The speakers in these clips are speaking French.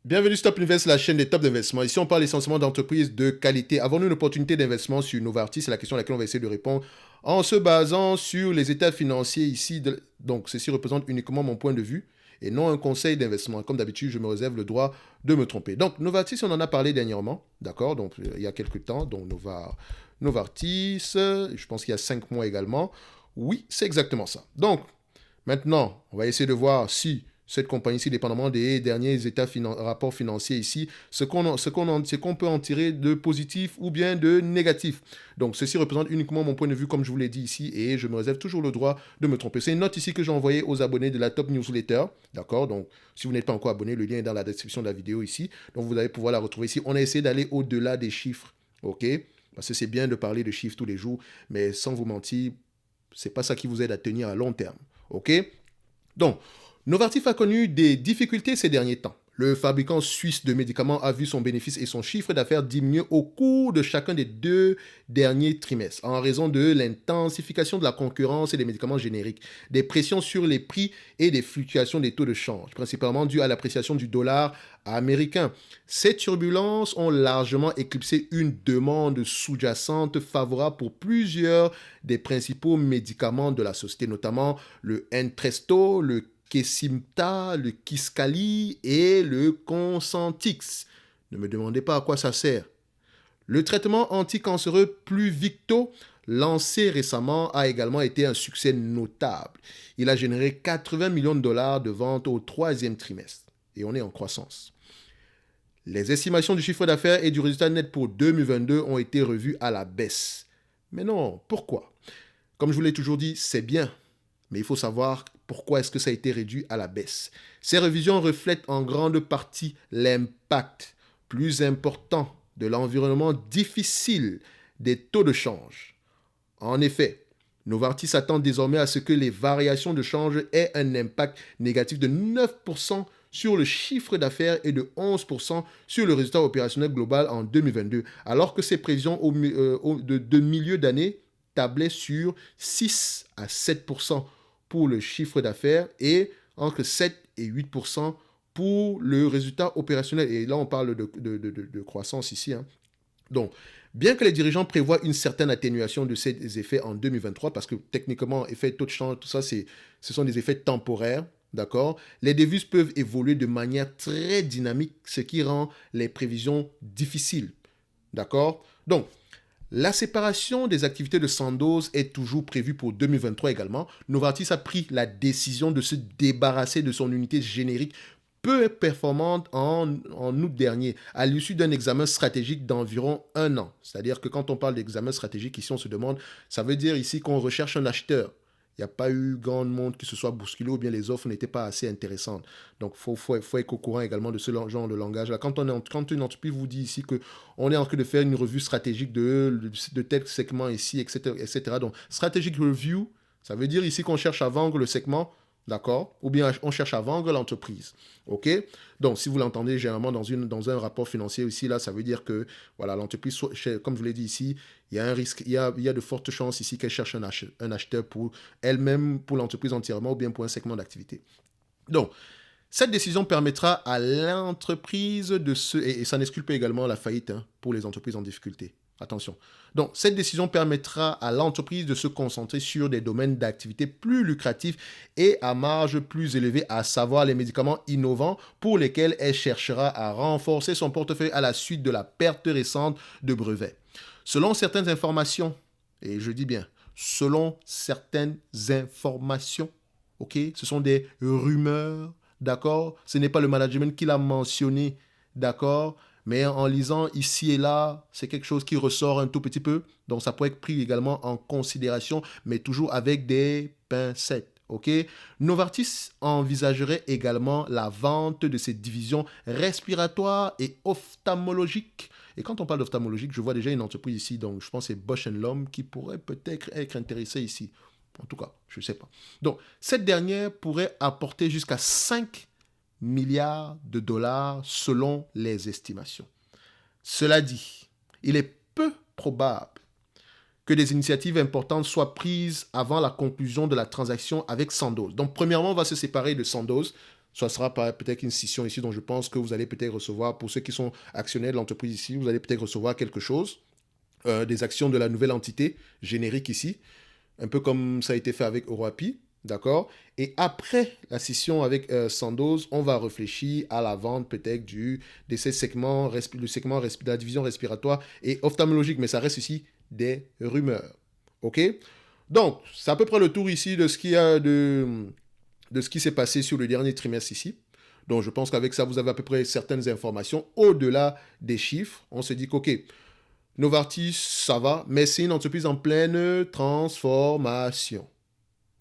Bienvenue sur Top Invest, la chaîne des top d'investissement. Ici, on parle essentiellement d'entreprises de qualité. Avons-nous une opportunité d'investissement sur Novartis? C'est la question à laquelle on va essayer de répondre en se basant sur les états financiers ici. Donc, ceci représente uniquement mon point de vue et non un conseil d'investissement. Comme d'habitude, je me réserve le droit de me tromper. Donc, Novartis, on en a parlé dernièrement, d'accord? Donc, il y a quelques temps. Donc, Novartis, je pense qu'il y a 5 mois également. Oui, c'est exactement ça. Donc, maintenant, on va essayer de voir si cette compagnie-ci, dépendamment des derniers rapports financiers ici, ce qu'on peut en tirer de positif ou bien de négatif. Donc, ceci représente uniquement mon point de vue, comme je vous l'ai dit ici, et je me réserve toujours le droit de me tromper. C'est une note ici que j'ai envoyée aux abonnés de la Top Newsletter, d'accord? Donc, si vous n'êtes pas encore abonné, le lien est dans la description de la vidéo ici. Donc, vous allez pouvoir la retrouver ici. On a essayé d'aller au-delà des chiffres, ok? Parce que c'est bien de parler de chiffres tous les jours, mais sans vous mentir, c'est pas ça qui vous aide à tenir à long terme, ok? Donc, Novartis a connu des difficultés ces derniers temps. Le fabricant suisse de médicaments a vu son bénéfice et son chiffre d'affaires diminuer au cours de chacun des 2 derniers trimestres en raison de l'intensification de la concurrence et des médicaments génériques, des pressions sur les prix et des fluctuations des taux de change, principalement dues à l'appréciation du dollar américain. Ces turbulences ont largement éclipsé une demande sous-jacente favorable pour plusieurs des principaux médicaments de la société, notamment le Entresto, le Kesimpta, le Kisqali et le Consentix. Ne me demandez pas à quoi ça sert. Le traitement anticancéreux Pluvicto, lancé récemment, a également été un succès notable. Il a généré 80 millions de dollars de ventes au 3e trimestre. Et on est en croissance. Les estimations du chiffre d'affaires et du résultat net pour 2022 ont été revues à la baisse. Mais non, pourquoi? Comme je vous l'ai toujours dit, c'est bien. Mais il faut savoir pourquoi est-ce que ça a été réduit à la baisse. Ces révisions reflètent en grande partie l'impact plus important de l'environnement difficile des taux de change. En effet, Novartis s'attend désormais à ce que les variations de change aient un impact négatif de 9% sur le chiffre d'affaires et de 11% sur le résultat opérationnel global en 2022, alors que ces prévisions de milieu d'année tablaient sur 6 à 7% pour le chiffre d'affaires et entre 7 et 8% pour le résultat opérationnel. Et là, on parle de croissance ici. Donc, bien que les dirigeants prévoient une certaine atténuation de ces effets en 2023, parce que techniquement, effet taux de change, tout ça, ce sont des effets temporaires, d'accord? Les devises peuvent évoluer de manière très dynamique, ce qui rend les prévisions difficiles, d'accord? Donc, la séparation des activités de Sandoz est toujours prévue pour 2023 également. Novartis a pris la décision de se débarrasser de son unité générique peu performante en août dernier, à l'issue d'un examen stratégique d'environ 1 an. C'est-à-dire que quand on parle d'examen stratégique, ici on se demande, ça veut dire ici qu'on recherche un acheteur. Il n'y a pas eu grand monde qui se soit bousculé ou bien les offres n'étaient pas assez intéressantes. Donc, il faut être au courant également de ce genre de langage-là. Quand une entreprise vous dit ici qu'on est en train de faire une revue stratégique de tel segment ici, etc., etc. Donc, strategic review, ça veut dire ici qu'on cherche à vendre le segment, d'accord? Ou bien on cherche à vendre l'entreprise, ok? Donc, si vous l'entendez généralement dans un rapport financier ici, là, ça veut dire que, voilà, l'entreprise, comme je vous l'ai dit ici, il y a un risque, il y a de fortes chances ici qu'elle cherche un acheteur pour elle-même, pour l'entreprise entièrement, ou bien pour un segment d'activité. Donc, cette décision permettra à l'entreprise et ça n'exclut pas également la faillite pour les entreprises en difficulté. Attention. Donc, cette décision permettra à l'entreprise de se concentrer sur des domaines d'activité plus lucratifs et à marge plus élevée, à savoir les médicaments innovants pour lesquels elle cherchera à renforcer son portefeuille à la suite de la perte récente de brevets. Selon certaines informations, et je dis bien, selon certaines informations, ok, ce sont des rumeurs, d'accord? Ce n'est pas le management qui l'a mentionné, d'accord? Mais en lisant ici et là, c'est quelque chose qui ressort un tout petit peu. Donc, ça pourrait être pris également en considération, mais toujours avec des pincettes. Ok? Novartis envisagerait également la vente de ses divisions respiratoires et ophtalmologiques. Et quand on parle d'ophtalmologique, je vois déjà une entreprise ici, donc je pense que c'est Bausch Lomb qui pourrait peut-être être intéressée ici. En tout cas, je ne sais pas. Donc, cette dernière pourrait apporter jusqu'à 5 milliards de dollars selon les estimations. Cela dit, il est peu probable que des initiatives importantes soient prises avant la conclusion de la transaction avec Sandoz. Donc, premièrement, on va se séparer de Sandoz. Ça sera peut-être une scission ici, dont je pense que vous allez peut-être recevoir, pour ceux qui sont actionnaires de l'entreprise ici, vous allez peut-être recevoir quelque chose, des actions de la nouvelle entité générique ici, un peu comme ça a été fait avec Euroapi, d'accord? Et après la scission avec Sandoz, on va réfléchir à la vente peut-être de ces segments, de la division respiratoire et ophtalmologique, mais ça reste ici des rumeurs, ok? Donc, c'est à peu près le tour ici de ce qu'il y a de ce qui s'est passé sur le dernier trimestre ici. Donc, je pense qu'avec ça, vous avez à peu près certaines informations au-delà des chiffres. On se dit qu'OK, Novartis, ça va, mais c'est une entreprise en pleine transformation.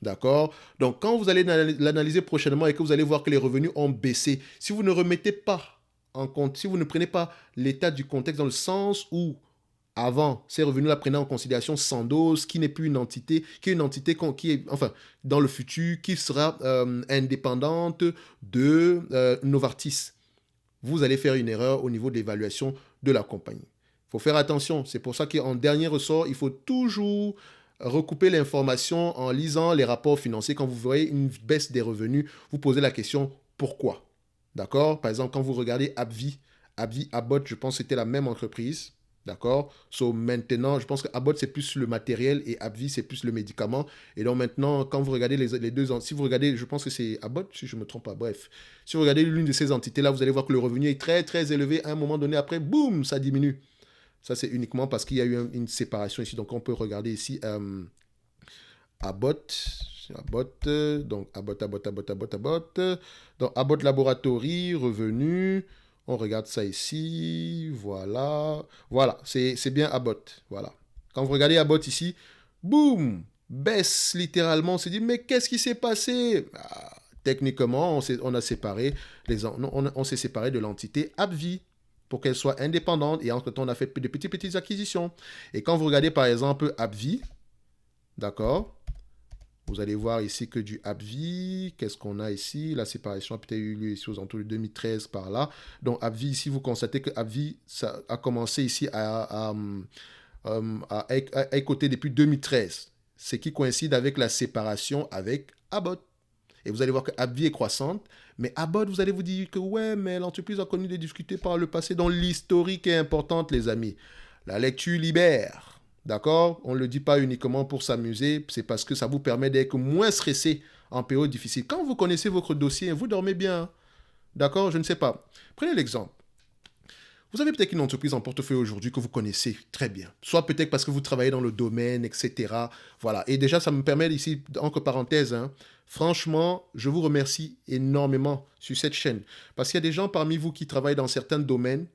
D'accord? Donc, quand vous allez l'analyser prochainement et que vous allez voir que les revenus ont baissé, si vous ne remettez pas en compte, si vous ne prenez pas l'état du contexte dans le sens où avant, ces revenus-là prenaient en considération Sandoz, qui n'est plus une entité, qui est une entité qui est, enfin, dans le futur, qui sera indépendante de Novartis. Vous allez faire une erreur au niveau de l'évaluation de la compagnie. Il faut faire attention. C'est pour ça qu'en dernier ressort, il faut toujours recouper l'information en lisant les rapports financiers. Quand vous voyez une baisse des revenus, vous posez la question pourquoi. D'accord? Par exemple, quand vous regardez Abbott, je pense que c'était la même entreprise. D'accord? So, maintenant, je pense que Abbott, c'est plus le matériel et AbbVie, c'est plus le médicament. Et donc maintenant, quand vous regardez les deux, si vous regardez, je pense que c'est Abbott, si je ne me trompe pas, bref. Si vous regardez l'une de ces entités-là, vous allez voir que le revenu est très, très élevé. À un moment donné, après, boum, ça diminue. Ça, c'est uniquement parce qu'il y a eu une séparation ici. Donc, on peut regarder ici Abbott. Donc Abbott. Donc, Abbott Laboratory, revenu. On regarde ça ici. Voilà. Voilà, c'est bien Abbott. Voilà. Quand vous regardez Abbott ici, boum, baisse littéralement. On s'est dit, mais qu'est-ce qui s'est passé? Techniquement, on s'est séparé de l'entité AbbVie pour qu'elle soit indépendante. Et entre-temps, on a fait de petites acquisitions. Et quand vous regardez, par exemple, AbbVie, d'accord, vous allez voir ici que du AbbVie, qu'est-ce qu'on a ici? La séparation a peut-être eu lieu ici aux alentours de 2013 par là. Donc AbbVie, ici, vous constatez que AbbVie, ça a commencé ici à écoter depuis 2013. Ce qui coïncide avec la séparation avec Abbott. Et vous allez voir que AbbVie est croissante, mais Abbott, vous allez vous dire que ouais, mais l'entreprise a connu des difficultés par le passé, dont l'historique est importante, les amis. La lecture libère. D'accord? On ne le dit pas uniquement pour s'amuser, c'est parce que ça vous permet d'être moins stressé en période difficile. Quand vous connaissez votre dossier, vous dormez bien. D'accord? Je ne sais pas. Prenez l'exemple. Vous avez peut-être une entreprise en portefeuille aujourd'hui que vous connaissez très bien. Soit peut-être parce que vous travaillez dans le domaine, etc. Voilà. Et déjà, ça me permet ici, entre parenthèses, franchement, je vous remercie énormément sur cette chaîne. Parce qu'il y a des gens parmi vous qui travaillent dans certains domaines.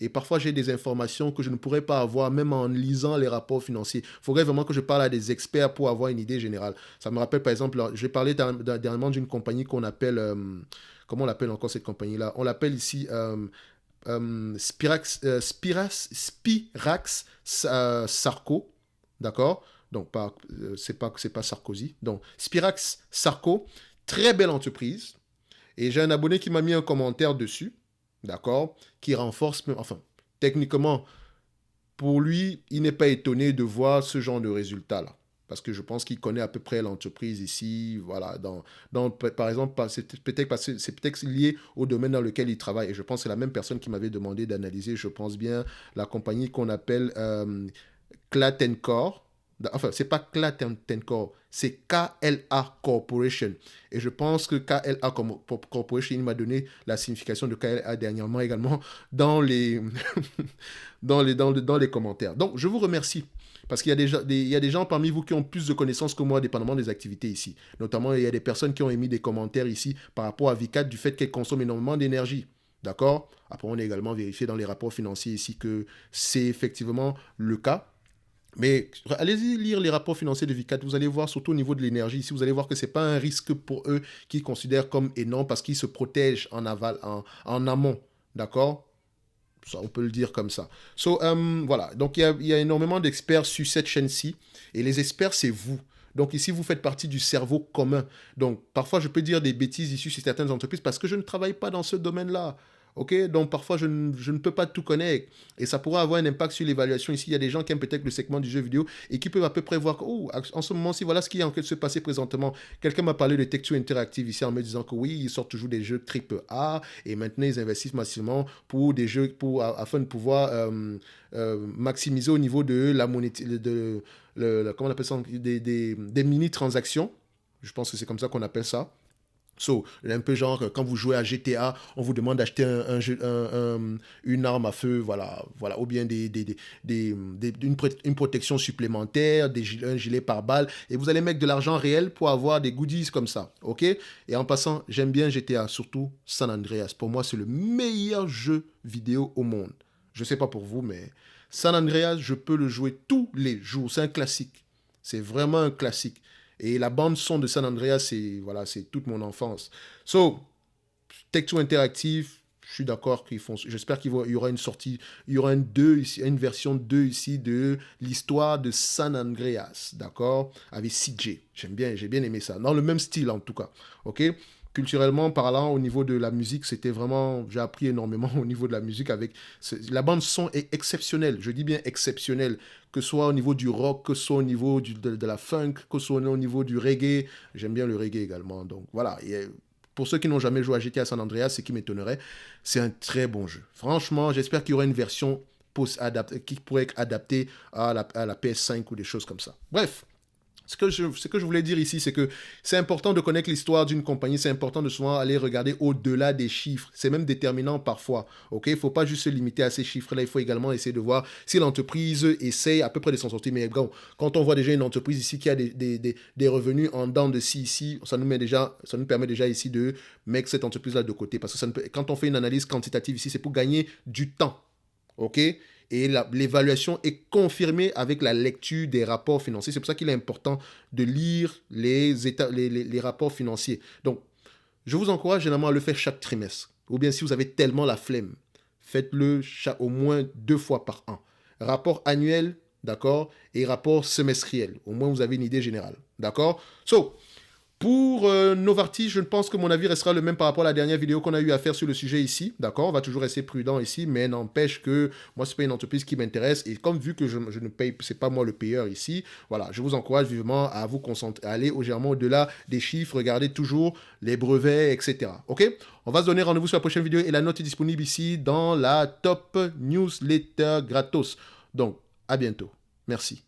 Et parfois, j'ai des informations que je ne pourrais pas avoir, même en lisant les rapports financiers. Il faudrait vraiment que je parle à des experts pour avoir une idée générale. Ça me rappelle, par exemple, j'ai parlé dernièrement d'une compagnie qu'on appelle... comment on l'appelle encore cette compagnie-là? On l'appelle ici... Spirax Sarco, d'accord? Donc, c'est pas Sarkozy. Donc, Spirax Sarco, très belle entreprise. Et j'ai un abonné qui m'a mis un commentaire dessus, d'accord? Qui renforce, enfin, techniquement, pour lui, il n'est pas étonné de voir ce genre de résultat-là. Parce que je pense qu'il connaît à peu près l'entreprise ici. Voilà, par exemple, c'est peut-être lié au domaine dans lequel il travaille. Et je pense que c'est la même personne qui m'avait demandé d'analyser, je pense bien, la compagnie qu'on appelle Clatencore. Enfin, c'est pas Clatencore, c'est KLA Corporation. Et je pense que KLA Corporation, il m'a donné la signification de KLA dernièrement également dans les, dans les commentaires. Donc, je vous remercie. Parce qu'il y a des gens parmi vous qui ont plus de connaissances que moi, dépendamment des activités ici. Notamment, il y a des personnes qui ont émis des commentaires ici par rapport à Vicat du fait qu'elle consomme énormément d'énergie. D'accord? Après, on a également vérifié dans les rapports financiers ici que c'est effectivement le cas. Mais allez-y lire les rapports financiers de Vicat, vous allez voir surtout au niveau de l'énergie, ici vous allez voir que ce n'est pas un risque pour eux qu'ils considèrent comme énorme parce qu'ils se protègent en amont, d'accord? Ça, on peut le dire comme ça. Voilà, donc il y a énormément d'experts sur cette chaîne-ci, et les experts, c'est vous. Donc ici, vous faites partie du cerveau commun. Donc parfois, je peux dire des bêtises issues sur certaines entreprises parce que je ne travaille pas dans ce domaine-là. Ok, donc parfois je ne peux pas tout connaître et ça pourrait avoir un impact sur l'évaluation. Ici, il y a des gens qui aiment peut-être le segment du jeu vidéo et qui peuvent à peu près voir que, oh, en ce moment-ci, voilà ce qui est en train de se passer présentement. Quelqu'un m'a parlé de Take-Two Interactive ici en me disant que oui, ils sortent toujours des jeux triple A et maintenant ils investissent massivement pour des jeux afin de pouvoir maximiser au niveau de la monété, comment on appelle ça, des mini-transactions. Je pense que c'est comme ça qu'on appelle ça. So, un peu genre, quand vous jouez à GTA, on vous demande d'acheter une arme à feu, voilà, voilà, ou bien une protection supplémentaire, un gilet pare-balles, et vous allez mettre de l'argent réel pour avoir des goodies comme ça, ok? Et en passant, j'aime bien GTA, surtout San Andreas. Pour moi, c'est le meilleur jeu vidéo au monde. Je sais pas pour vous, mais San Andreas, je peux le jouer tous les jours. C'est un classique. C'est vraiment un classique. Et la bande son de San Andreas, c'est voilà, c'est toute mon enfance. So, Take-Two Interactive, je suis d'accord qu'ils font. J'espère qu'il y aura une sortie, il y aura une version 2 ici de l'histoire de San Andreas, d'accord, avec CJ. J'ai bien aimé ça. Dans le même style en tout cas, ok. Culturellement parlant, au niveau de la musique, c'était vraiment, j'ai appris énormément au niveau de la musique avec, la bande son est exceptionnelle, je dis bien exceptionnelle, que ce soit au niveau du rock, que ce soit au niveau de la funk, que ce soit au niveau du reggae, j'aime bien le reggae également, donc voilà, et pour ceux qui n'ont jamais joué à GTA San Andreas, ce qui m'étonnerait, c'est un très bon jeu. Franchement, j'espère qu'il y aura une version qui pourrait être adaptée à la PS5 ou des choses comme ça. Bref, ce que je voulais dire ici, c'est que c'est important de connaître l'histoire d'une compagnie, c'est important de souvent aller regarder au-delà des chiffres. C'est même déterminant parfois. Ok, il ne faut pas juste se limiter à ces chiffres-là, il faut également essayer de voir si l'entreprise essaie à peu près de s'en sortir. Mais bon, quand on voit déjà une entreprise ici qui a des revenus en dents de scie ici, ça nous permet déjà ici de mettre cette entreprise-là de côté. Parce que quand on fait une analyse quantitative ici, c'est pour gagner du temps. OK? Et l'évaluation est confirmée avec la lecture des rapports financiers. C'est pour ça qu'il est important de lire les rapports financiers. Donc, je vous encourage généralement à le faire chaque trimestre. Ou bien si vous avez tellement la flemme, faites-le au moins 2 fois par an. Rapport annuel, d'accord? Et rapport semestriel. Au moins, vous avez une idée générale. D'accord? So, pour Novartis, je pense que mon avis restera le même par rapport à la dernière vidéo qu'on a eu à faire sur le sujet ici. D'accord, on va toujours rester prudent ici, mais n'empêche que moi, ce n'est pas une entreprise qui m'intéresse. Et comme vu que je ne paye, c'est pas moi le payeur ici, voilà, je vous encourage vivement à vous concentrer, à aller généralement au-delà des chiffres, regardez toujours les brevets, etc. Ok, on va se donner rendez-vous sur la prochaine vidéo et la note est disponible ici dans la top newsletter gratos. Donc, à bientôt. Merci.